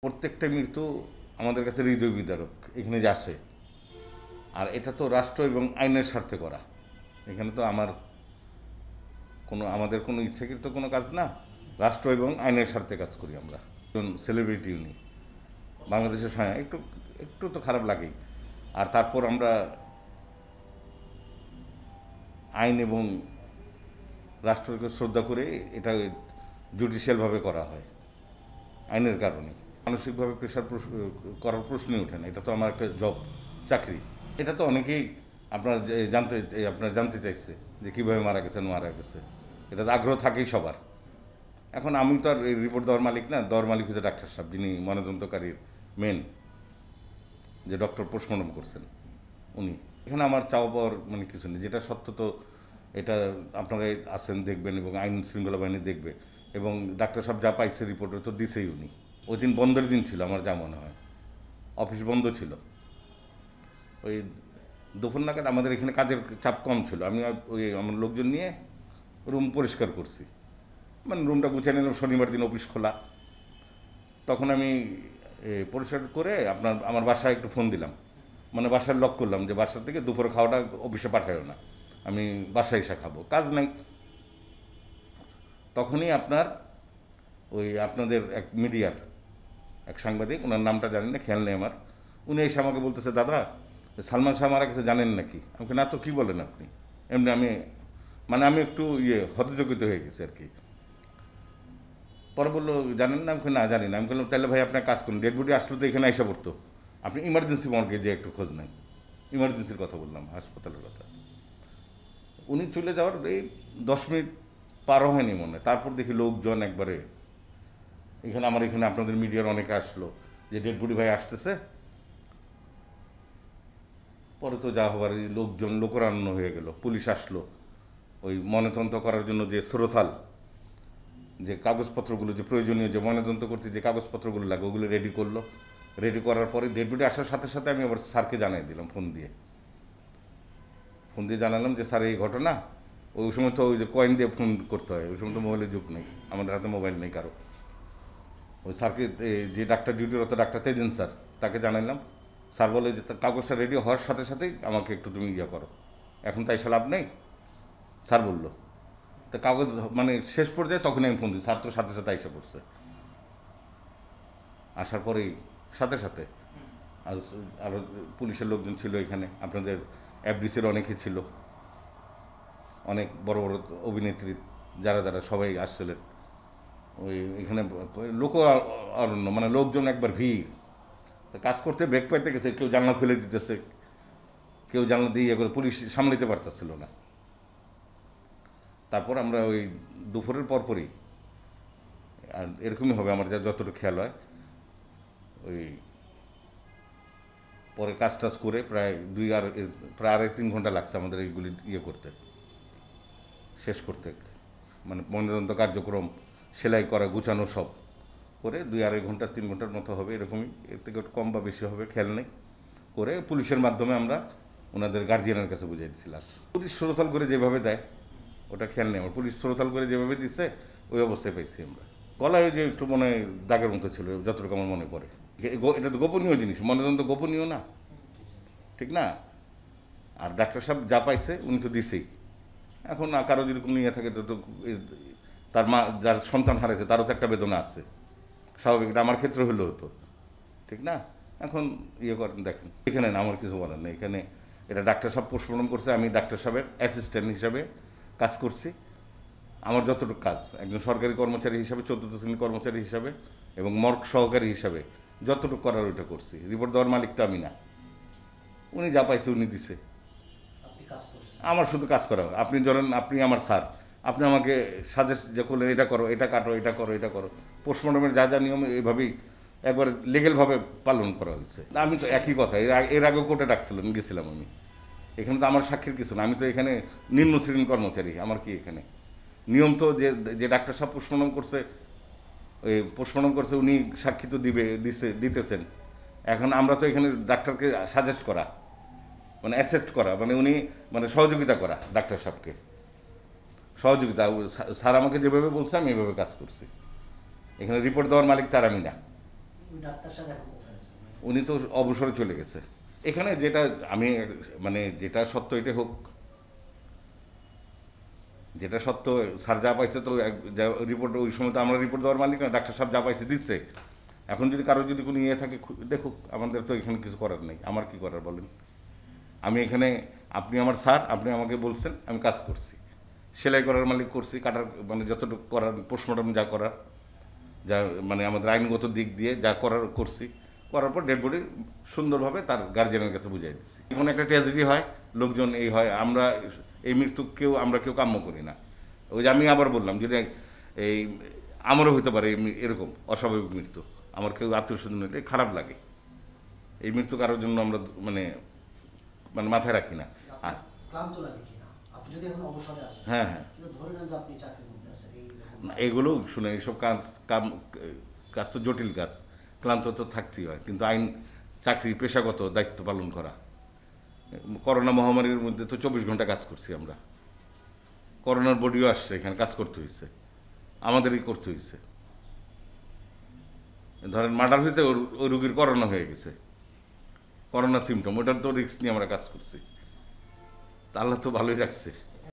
প্রত্যেকটা মৃত্যু আমাদের কাছে হৃদয় বিদারক এখানে যে আসে। আর এটা তো রাষ্ট্র এবং আইনের স্বার্থে করা। এখানে তো আমাদের কোনো ইচ্ছাকৃত কোনো কাজ না। রাষ্ট্র এবং আইনের স্বার্থে কাজ করি আমরা। একজন সেলিব্রিটি উনি বাংলাদেশের সঙ্গে একটু একটু তো খারাপ লাগেই। আর তারপর আমরা আইন এবং রাষ্ট্রকে শ্রদ্ধা করে এটা জুডিশিয়ালভাবে করা হয় আইনের কারণে। মানসিকভাবে প্রেশার করার প্রশ্নই ওঠে না। এটা তো আমার একটা জব, চাকরি। এটা তো অনেকেই আপনার জানতে চাইছে যে কীভাবে মারা গেছে। এটা তো আগ্রহ থাকেই সবার। এখন আমি তো আর এই রিপোর্ট দেওয়ার মালিক না, দেওয়ার মালিক হচ্ছে ডাক্তার সাহেব, যিনি ময়নাতদন্তকারীর মেন, যে ডক্টর পোস্টমর্টম করছেন উনি। এখানে আমার চাওয়া পাওয়ার মানে কিছু নেই। যেটা সত্য তো এটা আপনারা আসেন দেখবেন এবং আইন শৃঙ্খলা বাহিনী দেখবে। এবং ডাক্তার সাহেব যা পাইছে রিপোর্টে তো দিছেই উনি। ওই দিন বন্ধের দিন ছিল আমার যা মনে হয়, অফিস বন্ধ ছিল। ওই দুপুর নাগাদ আমাদের এখানে কাজের চাপ কম ছিল। আমি ওই আমার লোকজন নিয়ে রুম পরিষ্কার করছি, মানে রুমটা গুছিয়ে নিলাম। শনিবার দিন অফিস খোলা, তখন আমি পরিষ্কার করে আমার বাসায় একটু ফোন দিলাম, মানে বাসায় লক করলাম যে বাসার থেকে দুপুরে খাওয়াটা অফিসে পাঠায়ও না, আমি বাসায় এসে খাবো, কাজ নাই। তখনই আপনাদের এক মিডিয়ার এক সাংবাদিক, ওনার নামটা জানি না, খেয়াল নেই আমার, উনি এসে আমাকে বলতেছে, দাদা সালমান শাহ মারা গেছে জানেন নাকি? আমাকে না তো, কী বলেন আপনি? এমনি আমি একটু হতচকিত হয়ে গেছি আর কি। পরে বললো জানেন না? আমাকে না জানি না। আমি বললাম তাহলে ভাই আপনার কাজ করুন, ডেড বডি আসলে তো এখানে এসে পড়তো, আপনি ইমার্জেন্সি মর্গে যে একটু খোঁজ নেন। ইমার্জেন্সির কথা বললাম, হাসপাতালের কথা। উনি চলে যাওয়ার এই 10 মিনিট পারও হয়নি মনে হয়, তারপর দেখি লোকজন একবারে এখানে আপনাদের মিডিয়ার অনেকে আসলো যে ডেড বডি ভাই আসতেছে। পরে তো যা হবার, লোকজন লোকরান্য হয়ে গেল, পুলিশ আসলো। ওই ময়নাতদন্ত করার জন্য যে শ্রোথাল যে কাগজপত্রগুলো, যে প্রয়োজনীয় যে ময়নাতদন্ত করতে যে কাগজপত্রগুলো লাগে, ওগুলো রেডি করলো। রেডি করার পরে ডেড বডি আসার সাথে সাথে আমি আবার স্যারকে জানাই দিলাম, ফোন দিয়ে জানালাম যে স্যার এই ঘটনা। ওই সময় তো ওই যে কয়েন দিয়ে ফোন করতে হয়, ওই সময় তো মোবাইলের যুগ নেই, আমাদের হাতে মোবাইল নেই কারো। ওই স্যারকে, যে ডাক্তার ডিউটিরত ডাক্তার তেজিন স্যার, তাকে জানাইলাম। স্যার বলে যে কাগজটা রেডি হওয়ার সাথে সাথেই আমাকে একটু তুমি করো, এখন তাই এসে লাভ নেই। স্যার বললো তো কাগজ মানে শেষ পর্যায়ে তখনই আমি ফোন দিই, স্যার তো সাথে সাথে এসে পড়ছে। আসার পরেই সাথে সাথে আর আরও পুলিশের লোকজন ছিল এখানে, আপনাদের এফডিসির অনেকে ছিল, অনেক বড় বড় অভিনেত্রী যারা যারা সবাই আসছিলেন। এখানে লোক অরণ্য, মানে লোকজন একবার ভিড়। কাজ করতে বেগ পাইতে গেছে, কেউ জানলা খুলে দিতেছে, কেউ জানলা দিয়ে করে, পুলিশ সামলাতে পারতেছিল না। তারপর আমরা ওই দুপুরের পরপরই, আর এরকমই হবে আমার যতটুকু খেয়াল হয়, ওই পরে কাজ টাজ করে প্রায় 2.5-3 ঘন্টা লাগছে আমাদের এইগুলি করতে, শেষ করতে। মানে ময়নাতদন্ত কার্যক্রম, সেলাই করা, গুছানো সব করে 2-2.5 ঘন্টা 3 ঘন্টার মতো হবে, এরকমই। এর থেকে একটু কম বা বেশি হবে খেয়াল নেই। করে পুলিশের মাধ্যমে আমরা ওনাদের গার্জিয়ানের কাছে বুঝিয়ে দিচ্ছি লাশ। পুলিশ শ্রোতাল করে যেভাবে দেয় ওটা খেয়াল নেই আমার, পুলিশ শ্রোতাল করে যেভাবে দিচ্ছে ওই অবস্থায় পাইছি আমরা। গলায় যে একটু মনে হয় দাগের মতো ছিল, যতটুকু আমার মনে পড়ে। এটা তো গোপনীয় জিনিস, ময়নাতদন্ত গোপনীয় না, ঠিক না? আর ডাক্তার সাহেব যা পাইছে উনি তো দিছেই। এখন কারো যদি কোনো ইয়ে থাকে তো তার মা যার সন্তান হারাইছে তারও তো একটা বেদনা আছে, স্বাভাবিক। এটা আমার ক্ষেত্রে হলেও হতো, ঠিক না? এখন করেন, দেখেন এখানে না আমার কিছু বলার নেই। এখানে এটা ডাক্তার সাহেব পোস্টমর্টম করছে, আমি ডাক্তার সাহেবের অ্যাসিস্ট্যান্ট হিসাবে কাজ করছি। আমার যতটুকু কাজ একজন সরকারি কর্মচারী হিসাবে, 14th শ্রেণীর কর্মচারী হিসাবে এবং মর্গ সহকারী হিসাবে যতটুকু করার ওইটা করছি। রিপোর্ট দেওয়ার মালিক তো আমি না, উনি যা পাইছে উনি দিছে, আমার শুধু কাজ করা। আপনি ধরেন আপনি আমার স্যার, আপনি আমাকে সাজেস্ট যে করলেন এটা করো, এটা কাটো, এটা করো, এটা করো। পোস্টমর্টমের যা যা নিয়ম এইভাবেই একবার লিগেলভাবে পালন করা হয়েছে। আমি তো একই কথা, এর আগেও কোর্টে ডাকছিলাম, গেছিলাম আমি। এখানে তো আমার সাক্ষীর কিছু না, আমি তো এখানে নিম্ন শ্রেণীর কর্মচারী। আমার কি এখানে নিয়ম তো যে ডাক্তার সাহেব পোস্টমর্টম করছে উনি সাক্ষী তো দিতেছেন। এখন আমরা তো এখানে ডাক্তারকে সাজেস্ট করা, মানে অ্যাকসেপ্ট করা, মানে উনি মানে সহযোগিতা করা ডাক্তার সাহেবকে, সহযোগিতা। স্যার আমাকে যেভাবে বলছে আমি এভাবে কাজ করছি। এখানে রিপোর্ট দেওয়ার মালিক তার আমি না। ওই ডাক্তার সাহেব এখন কোথায় আছে? উনি তো অবসরে চলে গেছে। এখানে যেটা আমি মানে যেটা সত্য এটা হোক, যেটা সত্য স্যার যা পাইছে তো রিপোর্ট ওই সময় তো আমরা রিপোর্ট দেওয়ার মালিক না, ডাক্তার সাহেব যা পাইছে দিচ্ছে। এখন যদি কারো যদি কোনো ইয়ে থাকে দেখুক, আমাদের তো এখানে কিছু করার নেই। আমার কি করার বলেন? আমি এখানে, আপনি আমার স্যার, আপনি আমাকে বলছেন, আমি কাজ করছি, সেলাই করার মালিক করছি, কাটার মানে যতটুকু করার, পোস্টমর্টম যা করার, যা মানে আমাদের আইনগত দিক দিয়ে যা করার করছি, করার পর ডেড বডি সুন্দরভাবে তার গার্জিয়ানের কাছে বুঝিয়ে দিচ্ছি। কোনো একটা ট্র্যাজেডি হয়, লোকজন এই হয়, আমরা এই মৃত্যু আমরা কেউ কাম্য করি না। ওই যে আমি আবার বললাম, যদি এই আমারও হতে পারে এরকম অস্বাভাবিক মৃত্যু, আমার কেউ আত্মীয় স্বজন হলে খারাপ লাগে। এই মৃত্যু কারোর জন্য আমরা মানে মানে মাথায় রাখি না। আপনার ক্লান্ত লাগে কিনা? আপনি যদি এখন অবসরে আসেন, হ্যাঁ হ্যাঁ, কিন্তু ধরে নেন যে আপনি চাকরির মধ্যে আছেন, এইরকম না, এগুলো শুনে এইসব কাজ তো জটিল কাজ, ক্লান্ত তো থাকতেই হয়, কিন্তু আইন, চাকরি, পেশাগত দায়িত্ব পালন করা। করোনা মহামারীর মধ্যে তো 24 ঘন্টা কাজ করছি আমরা, করোনার বডিও আসছে, এখানে কাজ করতে হয়েছে, আমাদেরই করতে হয়েছে। ধরেন মার্ডার হয়েছে, ওই রুগীর করোনা হয়ে গেছে, করোনা সিমটম, ওটার তো রিস্ক নিয়ে আমরা কাজ করছি। তা আল্লাহ তো ভালোই রাখছে।